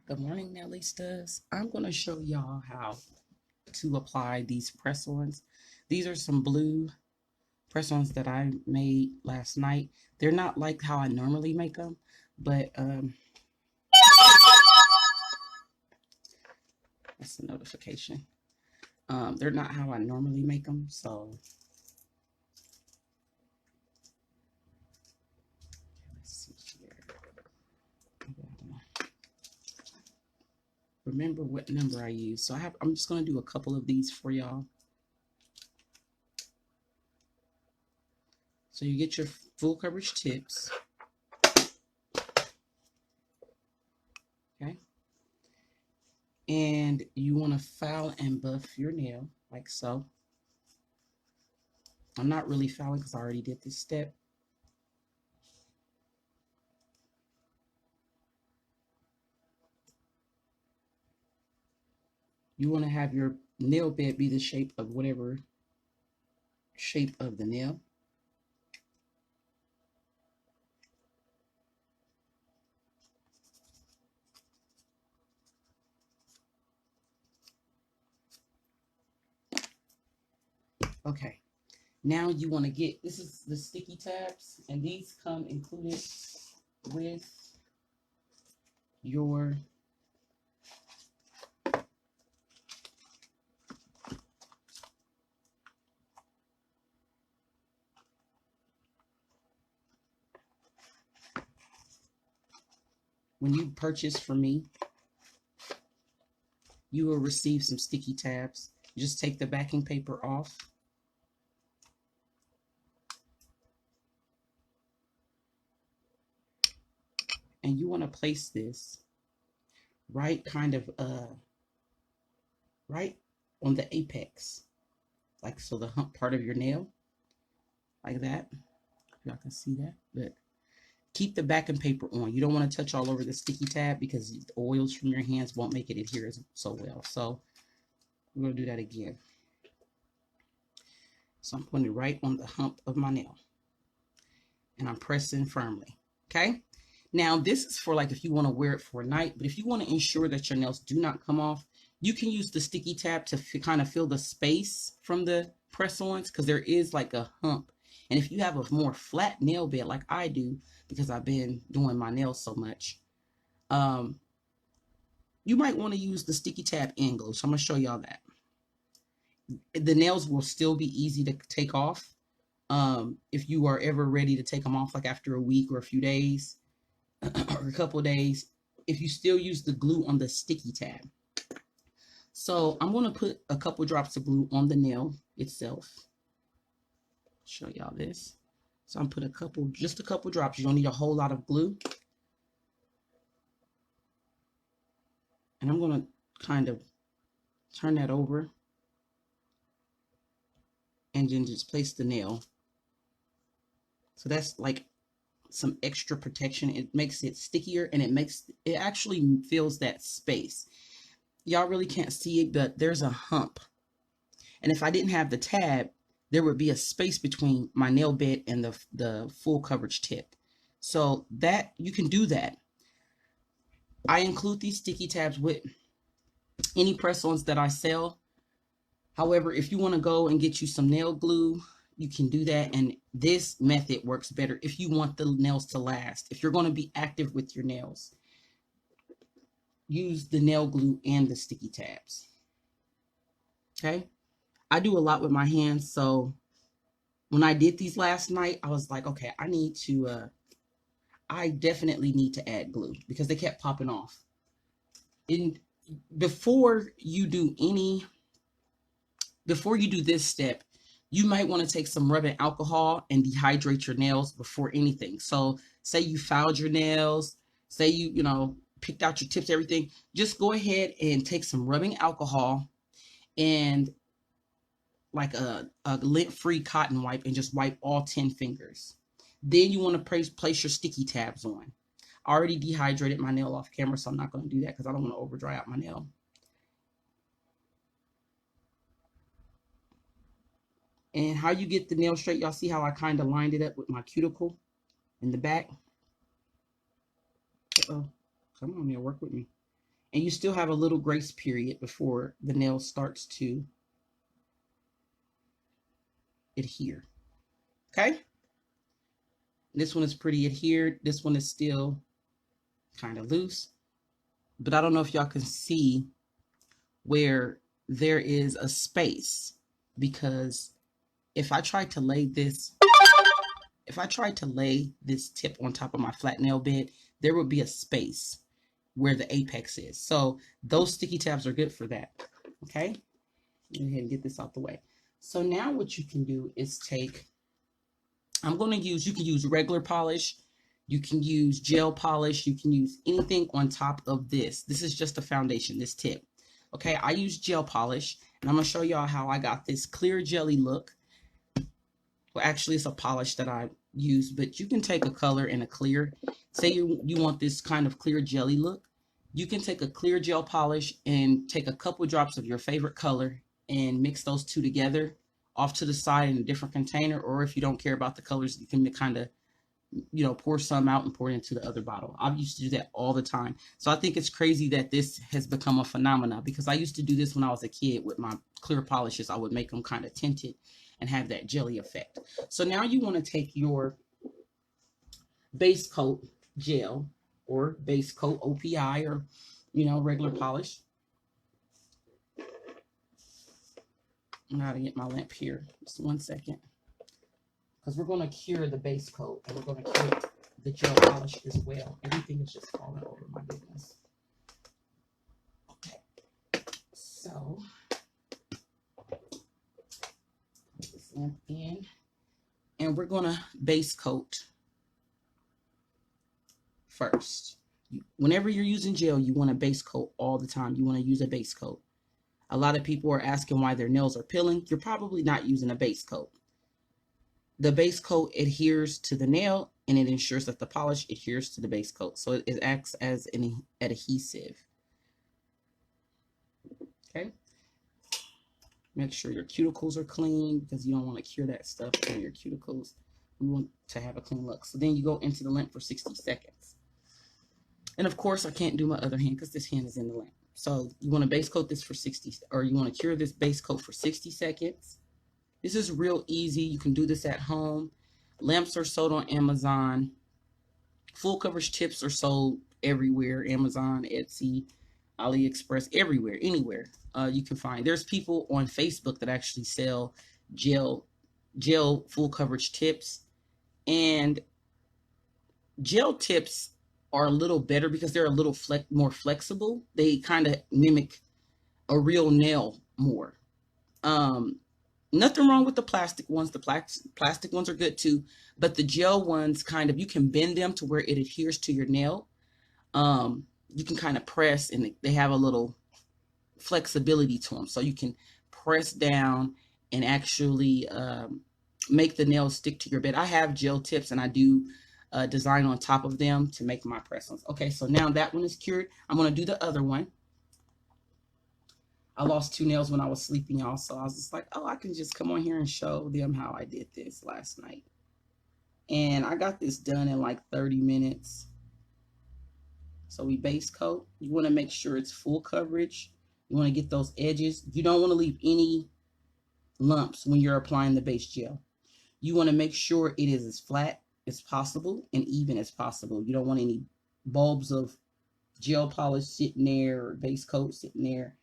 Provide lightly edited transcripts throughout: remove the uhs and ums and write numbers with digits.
Good morning, Naillistas. I'm going to show y'all how to apply these press-ons. These are some blue press-ons that I made last night. They're not like how I normally make them, but that's a notification. They're not how I normally make them, so let's see here. Remember what number I use. So I'm just going to do a couple of these for y'all. So you get your full coverage tips. Okay. And you want to file and buff your nail like so. I'm not really filing because I already did this step. You want to have your nail bed be the shape of whatever shape of the nail. Okay, now you want to get, this is the sticky tabs, and these come included with your when you purchase from me, you will receive some sticky tabs. Just take the backing paper off. And you want to place this right right on the apex, like so, the hump part of your nail, like that. Y'all can see that, but keep the backing paper on. You don't want to touch all over the sticky tab because the oils from your hands won't make it adhere so well. So we're going to do that again. So I'm putting it right on the hump of my nail, and I'm pressing firmly. Okay. Now this is for like if you want to wear it for a night, but if you want to ensure that your nails do not come off, you can use the sticky tab to kind of fill the space from the press-ons, because there is like a hump. And if you have a more flat nail bed like I do, because I've been doing my nails so much, you might want to use the sticky tab and glue. So I'm going to show y'all that. The nails will still be easy to take off. If you are ever ready to take them off, like after a week or a few days or a couple of days, if you still use the glue on the sticky tab. So I'm going to put a couple drops of glue on the nail itself. Show y'all this. So I'm putting just a couple drops. You don't need a whole lot of glue. And I'm going to kind of turn that over and then just place the nail. So that's like some extra protection. It makes it stickier, and it actually fills that space. Y'all really can't see it, but there's a hump. And if I didn't have the tab, there would be a space between my nail bed and the full coverage tip. So that you can do that. I include these sticky tabs with any press-ons that I sell. However, if you want to go and get you some nail glue, you can do that. And this method works better if you want the nails to last. If you're going to be active with your nails, use the nail glue and the sticky tabs. Okay. I do a lot with my hands. So when I did these last night, I was like, okay, I definitely need to add glue because they kept popping off. Before you do this step, you might want to take some rubbing alcohol and dehydrate your nails before anything. So say you filed your nails, say you picked out your tips, everything, just go ahead and take some rubbing alcohol and like a lint-free cotton wipe and just wipe all 10 fingers. Then you want to place your sticky tabs on. I already dehydrated my nail off camera, so I'm not going to do that because I don't want to over dry out my nail. And how you get the nail straight, y'all see how I kind of lined it up with my cuticle in the back? Uh-oh. Come on, nail, work with me. And you still have a little grace period before the nail starts to adhere. Okay? This one is pretty adhered. This one is still kind of loose. But I don't know if y'all can see where there is a space, because if I tried to lay this tip on top of my flat nail bed, there would be a space where the apex is. So those sticky tabs are good for that. Okay, go ahead and get this out the way. So now what you can do is take, you can use regular polish, you can use gel polish, you can use anything on top of this. This is just a foundation, this tip. Okay, I use gel polish, and I'm gonna show y'all how I got this clear jelly look. Well, actually, it's a polish that I use, but you can take a color and a clear. Say you want this kind of clear jelly look. You can take a clear gel polish and take a couple drops of your favorite color and mix those two together off to the side in a different container. Or if you don't care about the colors, you can kind of, pour some out and pour it into the other bottle. I used to do that all the time. So I think it's crazy that this has become a phenomenon, because I used to do this when I was a kid with my clear polishes. I would make them kind of tinted and have that jelly effect. So now you want to take your base coat gel or base coat OPI or, regular polish. I gotta get my lamp here. Just 1 second. Because we're going to cure the base coat and we're going to cure the gel polish as well. Everything is just falling over, my goodness. Okay. So, put this lamp in. And we're going to base coat first. Whenever you're using gel, you want to base coat all the time. You want to use a base coat. A lot of people are asking why their nails are peeling. You're probably not using a base coat. The base coat adheres to the nail, and it ensures that the polish adheres to the base coat. So it acts as an adhesive. Okay. Make sure your cuticles are clean, because you don't want to cure that stuff on your cuticles. We want to have a clean look. So then you go into the lamp for 60 seconds. And of course, I can't do my other hand because this hand is in the lamp. So you want to base coat this for 60, or you want to cure this base coat for 60 seconds. This is real easy. You can do this at home. Lamps are sold on Amazon. Full coverage tips are sold everywhere. Amazon, Etsy, AliExpress, everywhere, anywhere you can find. There's people on Facebook that actually sell gel full coverage tips. And gel tips are a little better because they're a little more flexible. They kind of mimic a real nail more. Nothing wrong with the plastic ones. The plastic ones are good too, but the gel ones you can bend them to where it adheres to your nail. You can kind of press, and they have a little flexibility to them, so you can press down and actually make the nails stick to your bed. I have gel tips, and I do design on top of them to make my press-ons. Okay, so now that one is cured. I'm going to do the other one. I lost 2 nails when I was sleeping, y'all, so I was just like, oh, I can just come on here and show them how I did this last night. And I got this done in like 30 minutes. So we base coat. You want to make sure it's full coverage. You want to get those edges. You don't want to leave any lumps when you're applying the base gel. You want to make sure it is as flat as possible and even as possible. You don't want any bulbs of gel polish sitting there or base coat sitting there.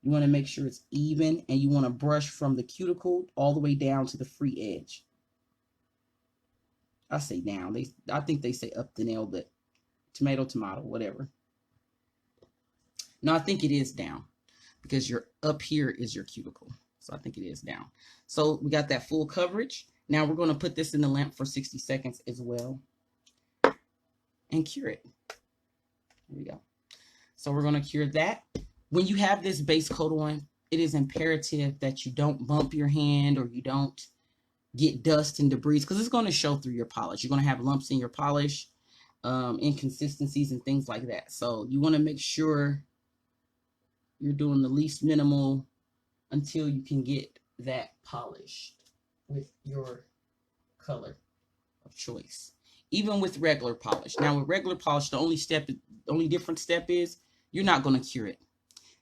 You want to make sure it's even, and you want to brush from the cuticle all the way down to the free edge. I say down. I think they say up the nail, but tomato, whatever. No, I think it is down, because your up here is your cuticle. So I think it is down. So we got that full coverage. Now we're going to put this in the lamp for 60 seconds as well and cure it. There we go. So we're going to cure that. When you have this base coat on, it is imperative that you don't bump your hand or you don't get dust and debris, because it's going to show through your polish. You're going to have lumps in your polish, inconsistencies and things like that. So you want to make sure you're doing the least minimal until you can get that polished with your color of choice. Even with regular polish. Now with regular polish, the only different step is you're not going to cure it.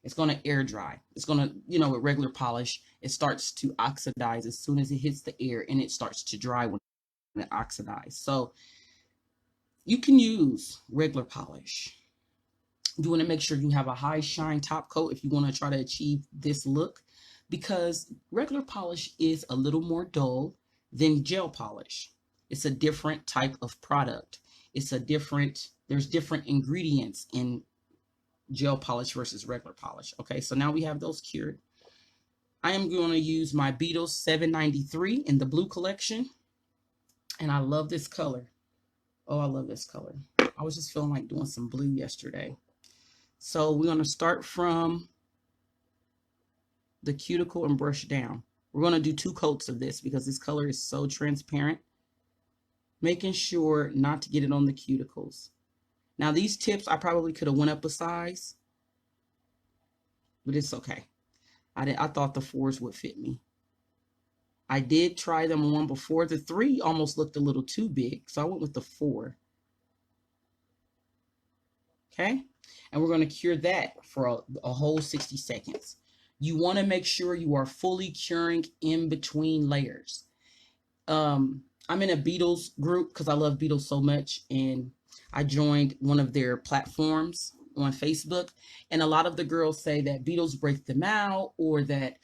It's going to air dry. It's going to, you know, with regular polish, it starts to oxidize as soon as it hits the air, and it starts to dry when it oxidizes. So you can use regular polish. You want to make sure you have a high shine top coat if you want to try to achieve this look, because regular polish is a little more dull than gel polish. It's a different type of product. There's different ingredients in gel polish versus regular polish. Okay, so now we have those cured. I am going to use my Beetles 793 in the blue collection. And I love this color. Oh, I love this color. I was just feeling like doing some blue yesterday. So we're going to start from the cuticle and brush down. We're going to do 2 coats of this because this color is so transparent. Making sure not to get it on the cuticles. Now these tips, I probably could have went up a size, but it's okay. I thought the 4s would fit me. I did try them on before. The 3 almost looked a little too big, so I went with the 4. Okay, and we're going to cure that for a whole 60 seconds. You want to make sure you are fully curing in between layers. I'm in a Beetles group because I love Beetles so much, and I joined one of their platforms on Facebook, and a lot of the girls say that Beetles break them out, or that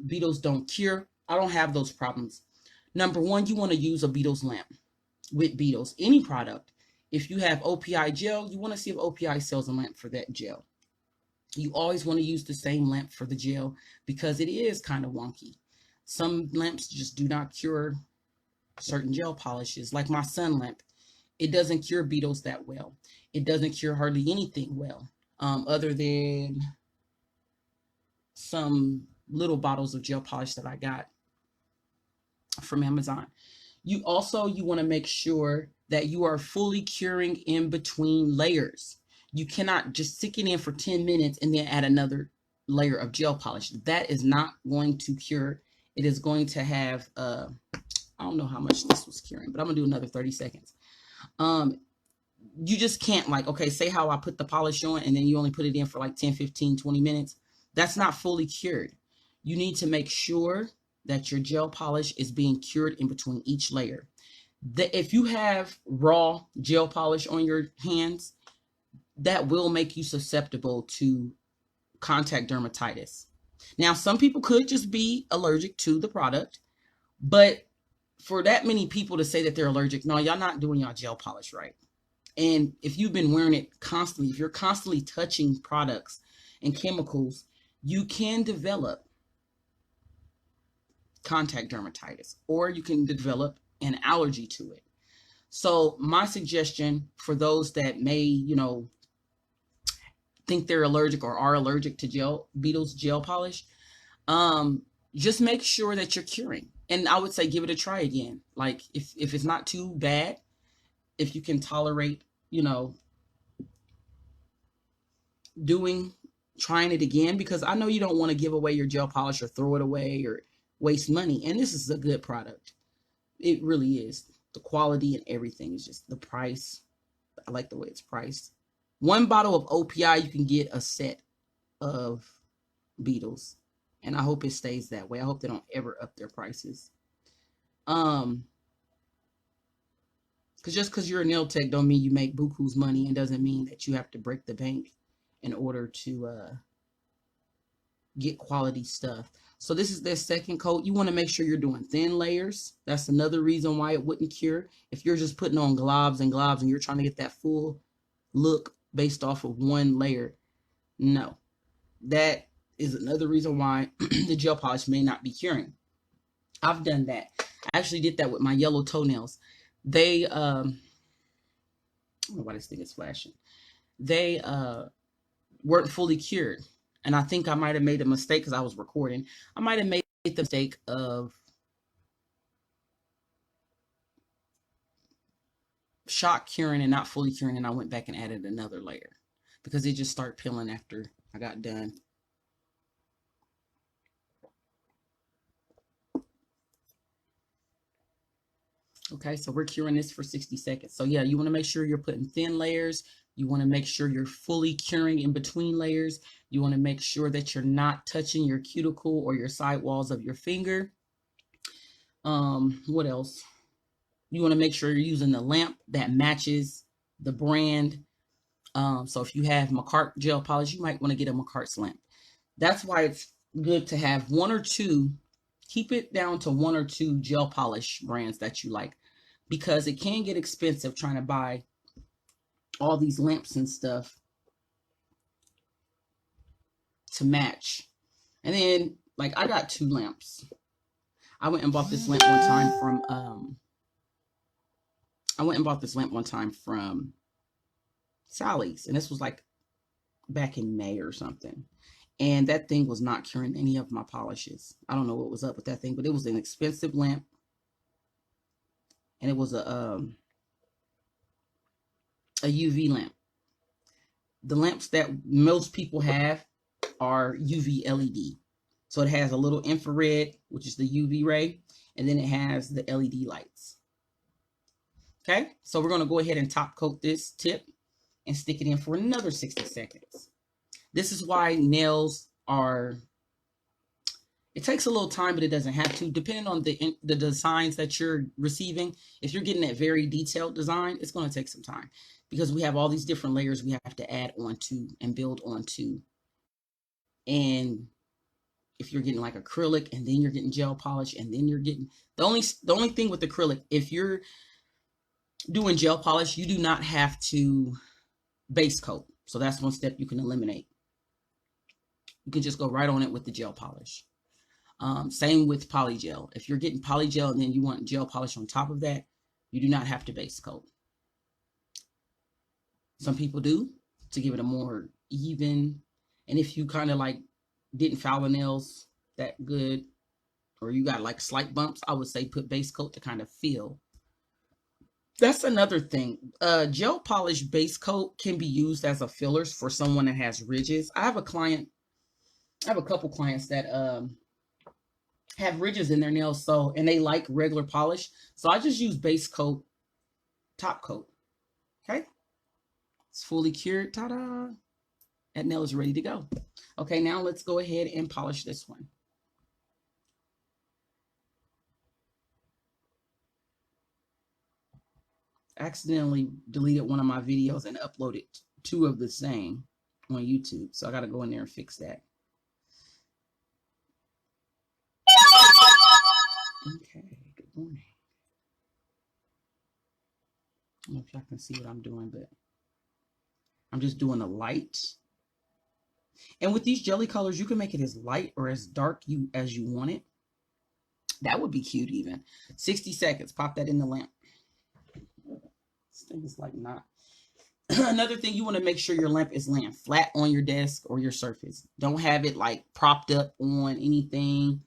Beetles don't cure. I don't have those problems. Number one, you want to use a Beetles lamp with Beetles, any product. If you have OPI gel, you want to see if OPI sells a lamp for that gel. You always want to use the same lamp for the gel because it is kind of wonky. Some lamps just do not cure certain gel polishes, like my sun lamp. It doesn't cure Beetles that well. It doesn't cure hardly anything well, other than some little bottles of gel polish that I got from Amazon. You want to make sure that you are fully curing in between layers. You cannot just stick it in for 10 minutes and then add another layer of gel polish. That is not going to cure. It is going to have, I don't know how much this was curing, but I'm going to do another 30 seconds. You just can't, like, okay, say how I put the polish on and then you only put it in for like 10, 15, 20 minutes. That's not fully cured. You need to make sure that your gel polish is being cured in between each layer. If you have raw gel polish on your hands, that will make you susceptible to contact dermatitis. Now, some people could just be allergic to the product, but for that many people to say that they're allergic, no, y'all not doing y'all gel polish right. And if you've been wearing it constantly, if you're constantly touching products and chemicals, you can develop contact dermatitis, or you can develop an allergy to it. So my suggestion for those that may, think they're allergic or are allergic to Beetles gel polish, just make sure that you're curing. And I would say give it a try again. Like if it's not too bad, if you can tolerate, trying it again, because I know you don't want to give away your gel polish or throw it away or waste money. And this is a good product. It really is. The quality and everything is just the price. I like the way it's priced. 1 bottle of OPI, you can get a set of Beetles. And I hope it stays that way. I hope they don't ever up their prices. Because just because you're a nail tech don't mean you make buku's money, and doesn't mean that you have to break the bank in order to get quality stuff. So this is their second coat. You want to make sure you're doing thin layers. That's another reason why it wouldn't cure. If you're just putting on globs and globs and you're trying to get that full look based off of one layer, no. That is another reason why the gel polish may not be curing. I've done that. I actually did that with my yellow toenails. They, I don't know why this thing is flashing. They weren't fully cured. And I think I might have made a mistake because I was recording. I might have made the mistake of shock curing and not fully curing. And I went back and added another layer because it just started peeling after I got done. Okay, so we're curing this for 60 seconds. So yeah, you want to make sure you're putting thin layers. You want to make sure you're fully curing in between layers. You want to make sure that you're not touching your cuticle or your sidewalls of your finger. What else? You want to make sure you're using the lamp that matches the brand. So if you have Macart gel polish, you might want to get a Macart's lamp. That's why it's good to have one or two. Keep it down to one or two gel polish brands that you like, because it can get expensive trying to buy all these lamps and stuff to match. And then, like, I got 2 lamps. I went and bought this lamp one time from Sally's, and this was like back in May or something. And that thing was not curing any of my polishes. I don't know what was up with that thing, but it was an expensive lamp. And it was a UV lamp. The lamps that most people have are UV LED. So it has a little infrared, which is the UV ray, and then it has the LED lights. Okay, so we're going to go ahead and top coat this tip and stick it in for another 60 seconds. This is why nails are, it takes a little time, but it doesn't have to. Depending on the designs that you're receiving, if you're getting that very detailed design, it's going to take some time, because we have all these different layers we have to add onto and build onto. And if you're getting like acrylic, and then you're getting gel polish, and then you're getting, the only thing with acrylic, if you're doing gel polish, you do not have to base coat. So that's one step you can eliminate. You can just go right on it with the gel polish. Same with polygel. If you're getting polygel and then you want gel polish on top of that, you do not have to base coat. Some people do, to give it a more even. And if you kind of like didn't file the nails that good, or you got like slight bumps, I would say put base coat to kind of feel. That's another thing. Gel polish base coat can be used as a fillers for someone that has ridges. I have a couple clients that have ridges in their nails, and they like regular polish. So I just use base coat, top coat. Okay. It's fully cured. Ta-da. That nail is ready to go. Okay, now let's go ahead and polish this one. Accidentally deleted one of my videos and uploaded 2 of the same on YouTube. So I got to go in there and fix that. Okay, good morning. I don't know if y'all can see what I'm doing, but I'm just doing a light. And with these jelly colors, you can make it as light or as dark as you want it. That would be cute even. 60 seconds, pop that in the lamp. This thing is like not. Another thing, you want to make sure your lamp is laying flat on your desk or your surface. Don't have it like propped up on anything.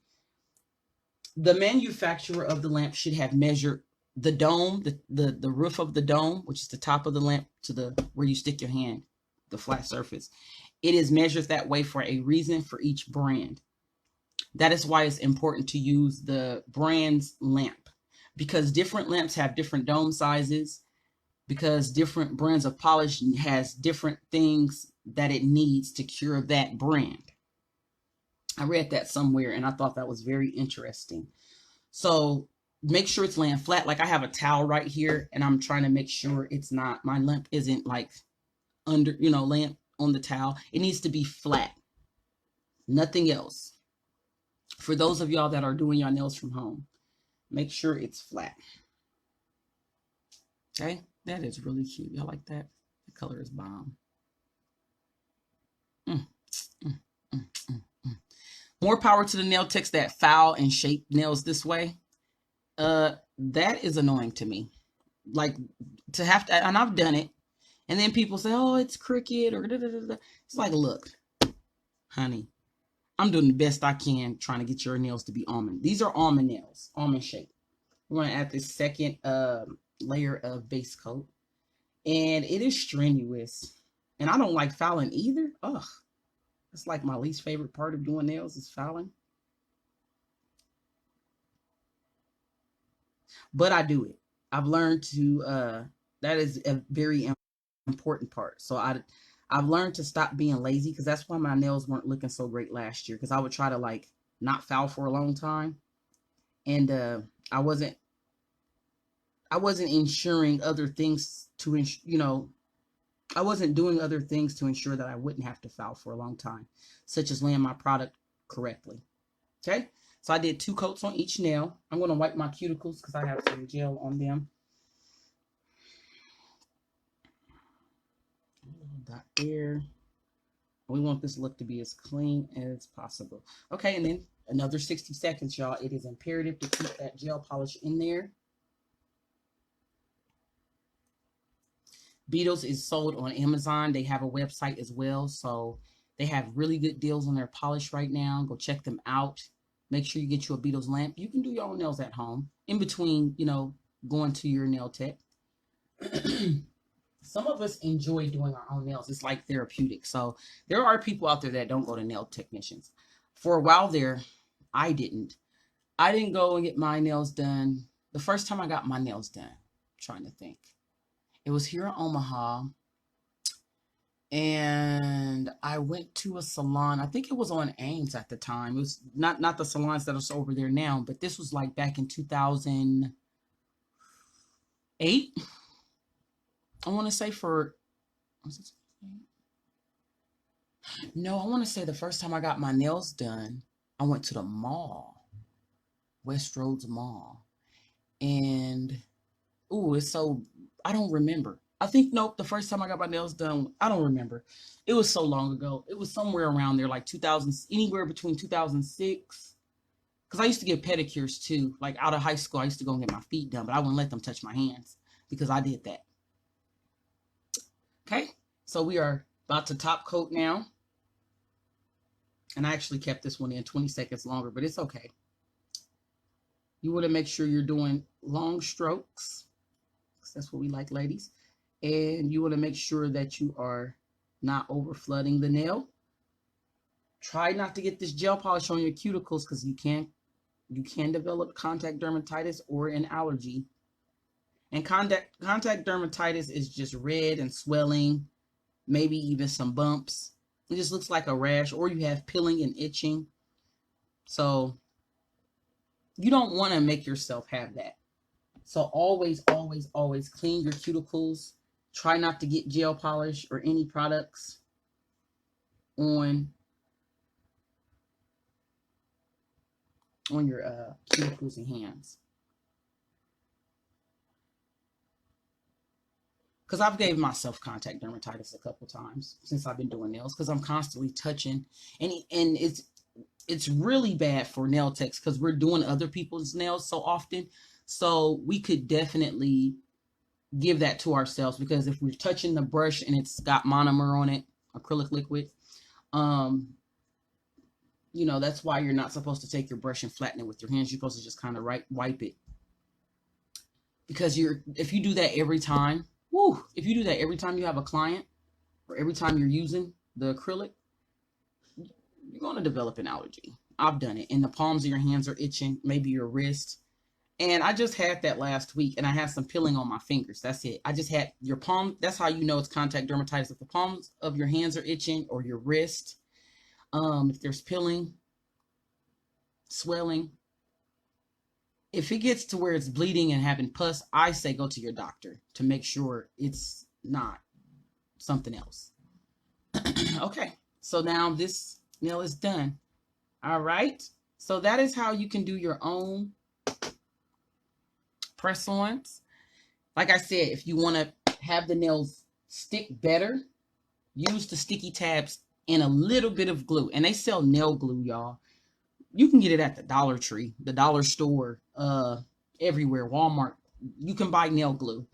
The manufacturer of the lamp should have measured the dome, the roof of the dome, which is the top of the lamp, to the where you stick your hand, the flat surface. It is measured that way for a reason for each brand. That is why it's important to use the brand's lamp, because different lamps have different dome sizes, because different brands of polish has different things that it needs to cure that brand. I read that somewhere and I thought that was very interesting. So make sure it's laying flat. Like I have a towel right here and I'm trying to make sure it's not, my lamp isn't like under, laying on the towel. It needs to be flat. Nothing else. For those of y'all that are doing your nails from home, make sure it's flat. Okay, that is really cute. Y'all like that? The color is bomb. More power to the nail techs that file and shape nails this way. That is annoying to me. Like to have to, and I've done it. And then people say, oh, it's crooked or da, da, da, da. It's like, look, honey, I'm doing the best I can trying to get your nails to be almond. These are almond nails, almond shape. We're going to add this second layer of base coat. And it is strenuous. And I don't like filing either. Ugh. It's like my least favorite part of doing nails is filing. But I do it. I've learned to, that is a very important part. So I've learned to stop being lazy, because that's why my nails weren't looking so great last year, because I would try to like not foul for a long time, and I wasn't ensuring other things to I wasn't doing other things to ensure that I wouldn't have to foul for a long time, such as laying my product correctly. Okay, so I did 2 coats on each nail. I'm going to wipe my cuticles because I have some gel on them. Dot there. We want this look to be as clean as possible. Okay, and then another 60 seconds, y'all. It is imperative to keep that gel polish in there. Beetles is sold on Amazon. They have a website as well, so they have really good deals on their polish right now. Go check them out. Make sure you get you a Beetles lamp. You can do your own nails at home in between, going to your nail tech. Some of us enjoy doing our own nails. It's like therapeutic. So there are people out there that don't go to nail technicians. For a while there, I didn't go and get my nails done. The first time I got my nails done, I'm trying to think. It was here in Omaha, and I went to a salon. I think it was on Ames at the time. It was not the salons that are over there now, but this was like back in 2008. I want to say I want to say the first time I got my nails done, I went to the mall, West Roads Mall, and I don't remember. I think, nope, the first time I got my nails done, I don't remember. It was so long ago. It was somewhere around there, like 2000, anywhere between 2006. Because I used to get pedicures too. Like out of high school, I used to go and get my feet done, but I wouldn't let them touch my hands because I did that. Okay, so we are about to top coat now. And I actually kept this one in 20 seconds longer, but it's okay. You want to make sure you're doing long strokes. That's what we like, ladies. And you want to make sure that you are not over flooding the nail. Try not to get this gel polish on your cuticles, because you can develop contact dermatitis or an allergy. And contact dermatitis is just red and swelling, maybe even some bumps. It just looks like a rash, or you have peeling and itching. So you don't want to make yourself have that. So always, always, always clean your cuticles. Try not to get gel polish or any products on your cuticles and hands. Because I've gave myself contact dermatitis a couple times since I've been doing nails, because I'm constantly touching, and it's really bad for nail techs because we're doing other people's nails so often. So we could definitely give that to ourselves, because if we're touching the brush and it's got monomer on it, acrylic liquid, that's why you're not supposed to take your brush and flatten it with your hands. You're supposed to just kind of wipe it, because if you do that every time, if you do that every time you have a client or every time you're using the acrylic, you're going to develop an allergy. I've done it, and the palms of your hands are itching, maybe your wrist. And I just had that last week, and I had some peeling on my fingers. That's it. I just had your palm. That's how you know it's contact dermatitis. If the palms of your hands are itching, or your wrist, if there's peeling, swelling, if it gets to where it's bleeding and having pus, I say go to your doctor to make sure it's not something else. Okay, so now this nail is done. All right, so that is how you can do your own press-ons. Like I said, if you want to have the nails stick better, use the sticky tabs and a little bit of glue. And they sell nail glue, y'all. You can get it at the Dollar Tree, the dollar store, everywhere, Walmart. You can buy nail glue.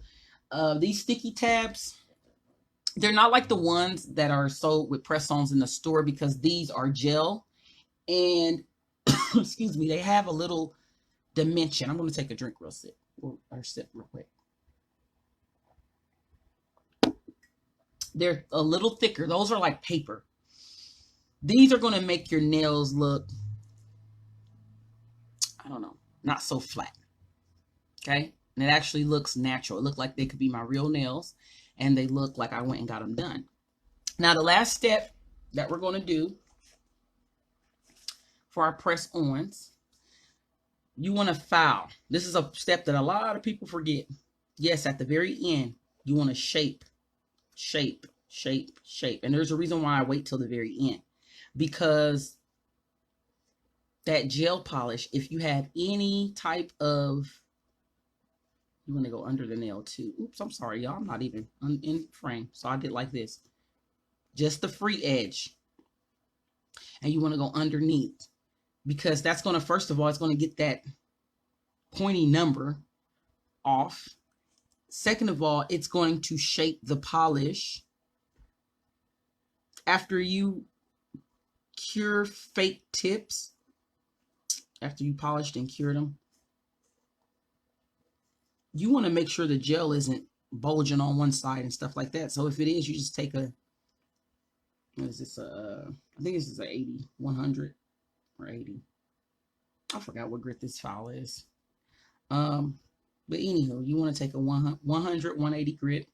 These sticky tabs, they're not like the ones that are sold with press-ons in the store, because these are gel. And, excuse me, they have a little dimension. I'm going to take a drink real sip. Or sip real quick. They're a little thicker. Those are like paper. These are going to make your nails look, I don't know, not so flat. Okay? And it actually looks natural. It looks like they could be my real nails. and they look like I went and got them done. Now, the last step that we're going to do for our press-ons, you want to file. This is a step that a lot of people forget. Yes, at the very end, you want to shape. And there's a reason why I wait till the very end. Because that gel polish, if you have any type of, you want to go under the nail too. Oops, I'm sorry, y'all. I'm not even in frame. So I did like this. Just the free edge. And you want to go underneath. Because that's going to, first of all, it's going to get that pointy number off. Second of all, it's going to shape the polish. After you cure fake tips, after you polished and cured them, you want to make sure the gel isn't bulging on one side and stuff like that. So if it is, you just take a, what is this? I think this is a 80, 100 or 80. I forgot what grit this file is. But anywho, you want to take a 100, 180 grit.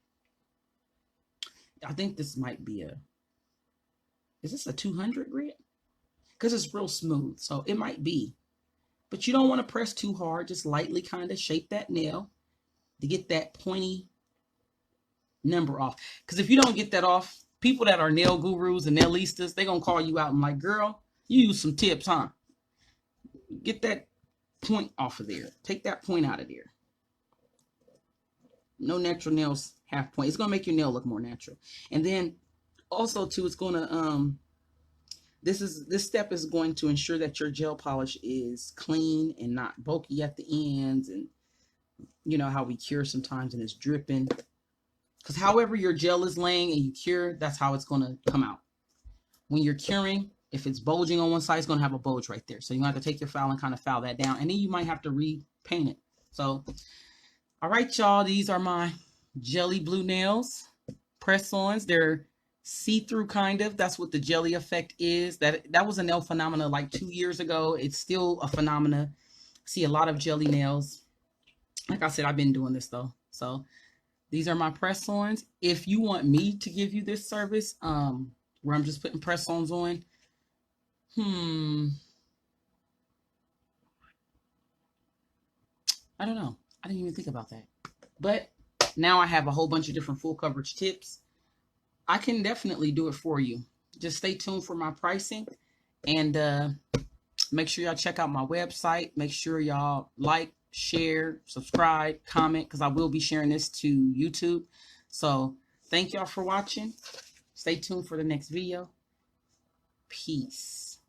I think this might be a, is this a 200 grit? Because it's real smooth, so it might be. But you don't want to press too hard. Just lightly kind of shape that nail to get that pointy number off. Because if you don't get that off, people that are nail gurus and nailistas, they're going to call you out and like, girl, you use some tips, huh? Get that point off of there. Take that point out of there. No natural nails half point. It's going to make your nail look more natural. And then also too, it's going to, this step is going to ensure that your gel polish is clean and not bulky at the ends. And you know how we cure sometimes and it's dripping. Because however your gel is laying and you cure, that's how it's going to come out. When you're curing, if it's bulging on one side, it's going to have a bulge right there. So you have to take your file and kind of file that down. And then you might have to repaint it. So, all right, y'all. These are my jelly blue nails. Press-ons. They're see-through kind of. That's what the jelly effect is. That was a nail phenomena like 2 years ago. It's still a phenomena. See a lot of jelly nails. Like I said, I've been doing this though. So these are my press-ons. If you want me to give you this service, where I'm just putting press-ons on, I don't know. I didn't even think about that. But now I have a whole bunch of different full coverage tips. I can definitely do it for you. Just stay tuned for my pricing. And make sure y'all check out my website. Make sure y'all like, share, subscribe, comment, because I will be sharing this to YouTube. So thank y'all for watching. Stay tuned for the next video. Peace.